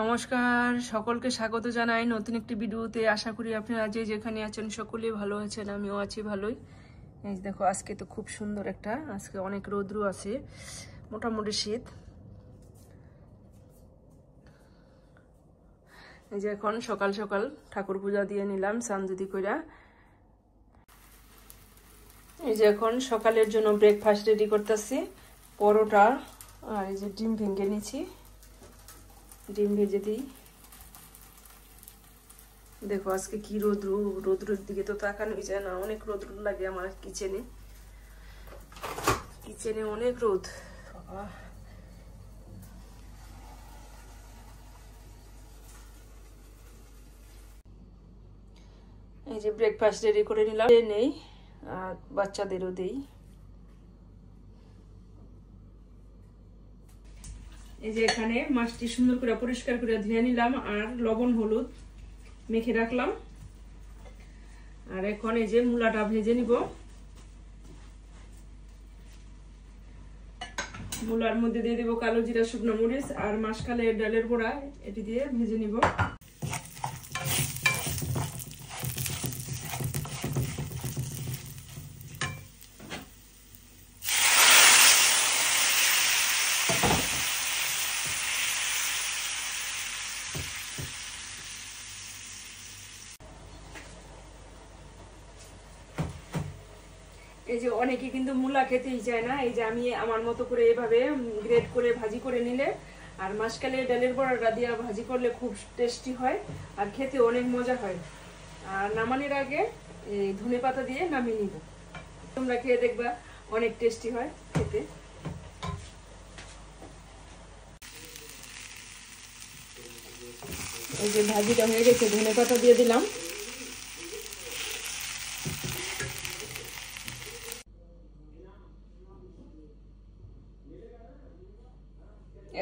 নমস্কার, সকলকে স্বাগত জানাই নতুন একটি ভিডিওতে। আশা করি আপনারা যে যেখানে আছেন সকলেই ভালো আছেন, আমিও আছি ভালোই। এই দেখো, আজকে তো খুব সুন্দর আজকে অনেক রৌদ্র আছে, মোটামুটি শীত। এই যে এখন সকাল সকাল ঠাকুর পূজা দিয়ে নিলাম সানজুদি কইরা। এই যে এখন সকালের জন্য ব্রেকফাস্ট রেডি করতেছি, পরোটা আর এই যে ডিম ভেঙে নিয়েছি, ডিম ভেজে দিই। দেখো আজকে কি রোদ্রের দিকে তো তাকানোই যায় না, অনেক রোদ্র লাগে আমার কিচেনে অনেক রোদ। এই যে ব্রেকফাস্ট রেডি করে নিলাম, নেই আর বাচ্চাদেরও দেই। এই যে এখানে মাছটি সুন্দর করে পরিষ্কার করে ধুয়ে নিলাম আর লবণ হলুদ মেখে রাখলাম। আর এখন এই যে মূলাটা ভেজে নিব। মূলার মধ্যে দিয়ে দিব কালো জিরা, শুকনো মরিচ আর মাসকালের ডালের বড়া, এটি দিয়ে ভেজে নিব। এই যে অনেকে কিন্তু মূলা খেতেই চায় না, এই যে আমি আমার মতো করে এভাবে গ্রেড করে ভাজি করে নিলে আর মাসকালের ডালের বড়াটা দিয়ে ভাজি করলে খুব টেস্টি হয় আর খেতে অনেক মজা হয়। আর নামানোর আগে এই ধনেপাতা দিয়ে নামিয়ে নিব, তোমরা খেয়ে দেখবা অনেক টেস্টি হয় খেতে। এই যে ভাজিটা হয়ে গেছে, ধনেপাতা দিয়ে দিলাম।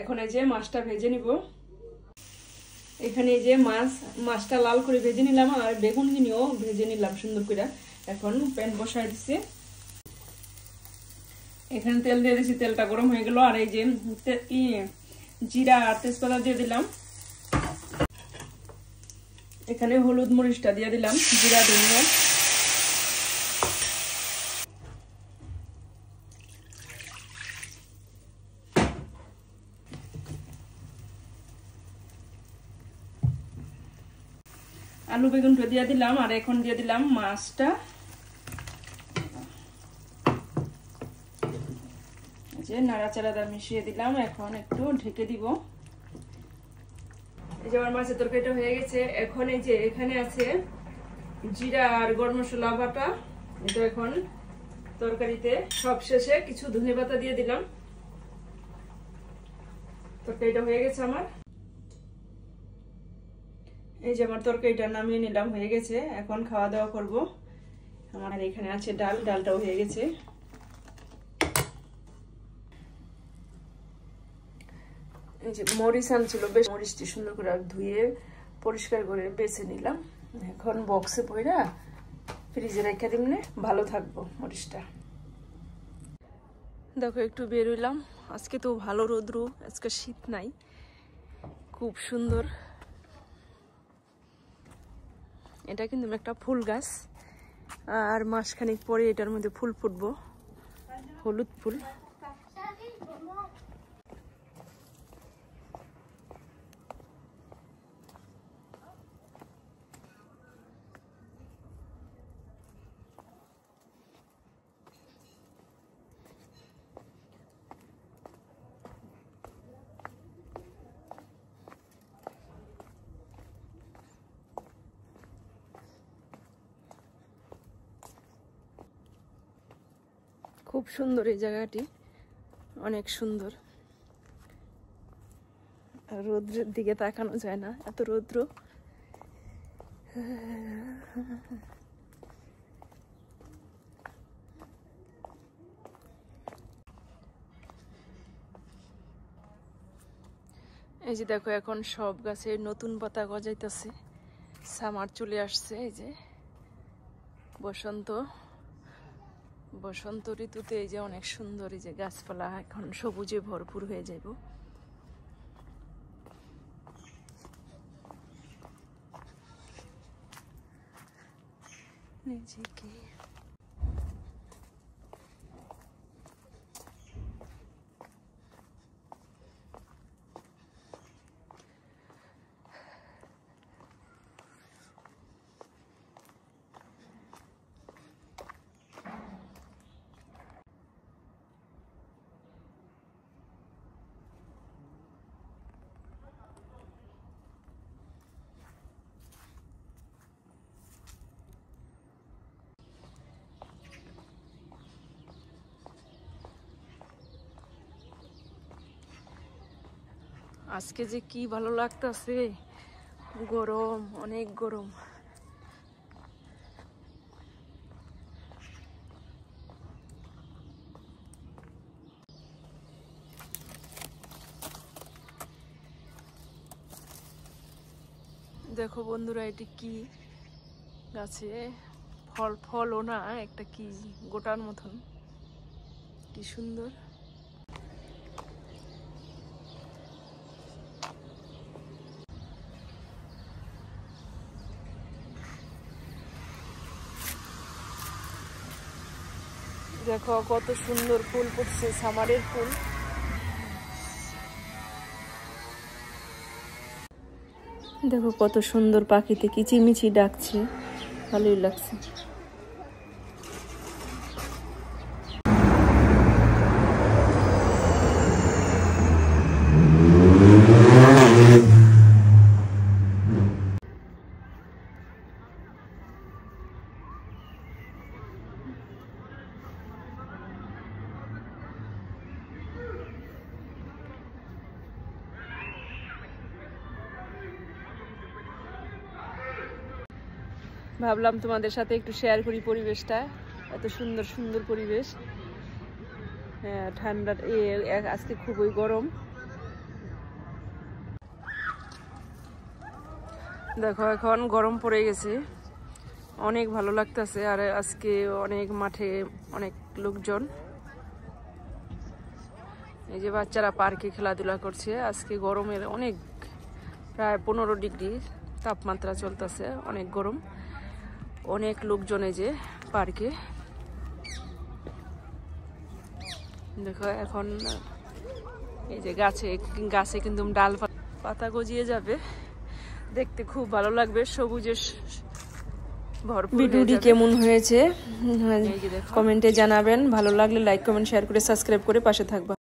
এখন এই যে মাছটা ভেজে নিব। এখানে এই যে মাছটা লাল করে ভেজে নিলাম আর বেগুন কিনেও ভেজে নিলাম সুন্দর করে। এখন প্যান বসাই দিছি, এখানে তেল দিয়ে দিছি, তেলটা গরম হয়ে গেল। আর এই যে জিরা আর তেজপাতা দিয়ে দিলাম। এখানে হলুদ মরিচটা দিয়ে দিলাম, জিরা ধনিয়া। আলু বেগুনটা দিয়ে দিলাম আর এখন দিয়ে দিলাম মাছটা। যে নাড়াচাড়া মিশিয়ে দিলাম, এখন একটু ঢেকে দিব। এই যে আমার মাছের তরকারিটা হয়ে গেছে। এখন এই যে এখানে আছে জিরা আর গরম মশলা বাটা, এটা এখন তরকারিতে সব শেষে কিছু ধনেপাতা দিয়ে দিলাম। তরকারিটা হয়ে গেছে আমার। এই যে আমার তরকারিটা নামিয়ে নিলাম, হয়ে গেছে। এখন খাওয়া দাওয়া করব। আমার এখানে আছে ডাল, ডালটাও হয়ে গেছে। এই যে মরিচ আনছিল, বেশ মরিচটি সুন্দর করে ধুয়ে পরিষ্কার করে বেছে নিলাম। এখন বক্সে পয়রা ফ্রিজে রেখে দিমনে ভালো থাকবো মরিচটা। দেখো একটু বেরোইলাম, আজকে তো ভালো রৌদ্র, আজকে শীত নাই, খুব সুন্দর। এটা কিন্তু একটা ফুল গাছ, আর মাসখানেক পরে এটার মধ্যে ফুল ফুটবো, হলুদ ফুল। খুব সুন্দর এই জায়গাটি, অনেক সুন্দর। রৌদ্রের দিকে তাকানো যায় না, এত রৌদ্র। এই যে দেখো এখন সব গাছে নতুন পাতা গজাইতেছে, সামার চলে আসছে। এই যে বসন্ত বসন্ত ঋতুতে এই যে অনেক সুন্দর এই যে গাছপালা এখন সবুজে ভরপুর হয়ে যাইব। নিজেকে। আজকে যে কি ভালো লাগতেছে, গরম, অনেক গরম। দেখো বন্ধুরা, এটি কি গাছে ফলও না, একটা কি গোটার মতন, কি সুন্দর। দেখো কত সুন্দর ফুল ফুটছে, সামারের ফুল। দেখো কত সুন্দর পাখিতে কিচিমিচি ডাকছে, ভালোই লাগছে। ভাবলাম তোমাদের সাথে একটু শেয়ার করি পরিবেশটা, এত সুন্দর সুন্দর পরিবেশ। হ্যাঁ, ঠান্ডা, আজকে খুবই গরম। দেখো এখন গরম পড়ে গেছে, অনেক ভালো লাগতেছে। আর আজকে অনেক মাঠে অনেক লোকজন, এই যে বাচ্চারা পার্কে খেলাধুলা করছে। আজকে গরমের অনেক, প্রায় 15 ডিগ্রি তাপমাত্রা চলতেছে, অনেক গরম। অনেক লোকজন এই যে পার্কে। দেখো এখন এই যে গাছে কিন্তু ডাল পাতা গজিয়ে যাবে, দেখতে খুব ভালো লাগবে, সবুজে ভরপুর। ভিডিওটি কেমন হয়েছে কমেন্টে জানাবেন, ভালো লাগলে লাইক কমেন্ট শেয়ার করে সাবস্ক্রাইব করে পাশে থাকবা।